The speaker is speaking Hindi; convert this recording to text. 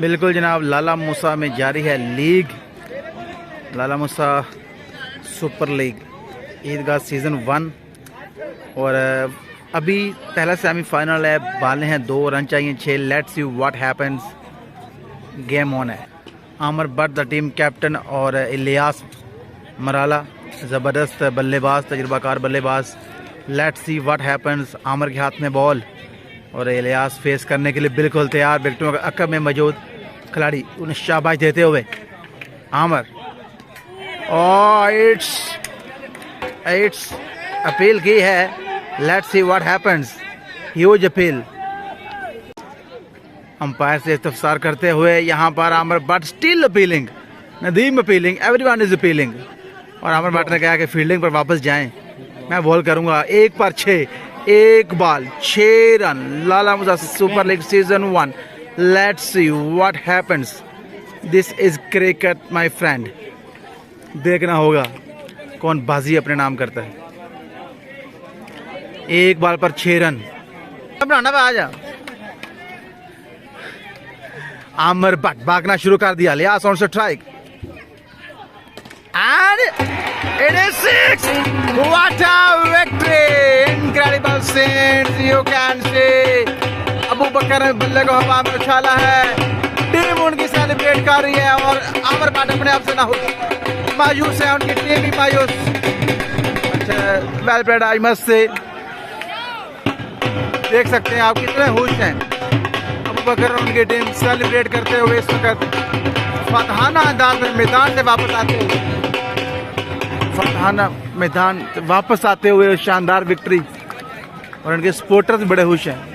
बिल्कुल जनाब, लाला मूसा में जारी है लीग, लाला मूसा सुपर लीग ईदगाह सीज़न 1। और अभी पहला सेमीफाइनल है, बाले हैं 2 रन चाहिए 6। Let's see what happens. Game on है। आमर भट्ट द टीम कैप्टन और इलियास मराला ज़बरदस्त बल्लेबाज, तजुर्बाकार बल्लेबाज। Let's see what happens. आमर के हाथ में बॉल और इलियास फेस करने के लिए बिल्कुल तैयार। विकेटों के अकब में मौजूद खिलाड़ी उन्हें शाबाश देते हुए आमर। इट्स अपील की है। Let's see what happens. Huge appeal. Umpire से इस्तफसार करते हुए यहाँ पर आमर Bhatt still appealing, Nadeem appealing, everyone is appealing. और आमर भट्ट ने कहा कि फील्डिंग पर वापस जाएं, मैं बॉल करूंगा। 1 पर 6, 1 ball 6 run. Lala Musa super league season 1। Let's see what happens. This is cricket my friend. देखना होगा कौन बाजी अपने नाम करता है। 1 बॉल पर 6 रन। बनाना आ जा। आमर भट्ट भागना शुरू कर दिया। लियास on strike and it is 6. What a victory! Incredible scenes you can see. Abu Bakar ने बल्ले को हवा में उछाला है। टीम उनकी सेलिब्रेट कर रही है और आमर भट्ट अपने आप से ना हो मायूस है, उनकी टीम भी मायूस। अच्छा, well played I must say. देख सकते हैं आप कितने खुश हैं। अबू बकर और उनकी टीम सेलिब्रेट करते हुए इस वक्त फतहाना अंदाज में मैदान से वापस आते हुए, फतहाना मैदान वापस आते हुए शानदार विक्ट्री। और उनके सपोर्टर्स बड़े खुश हैं।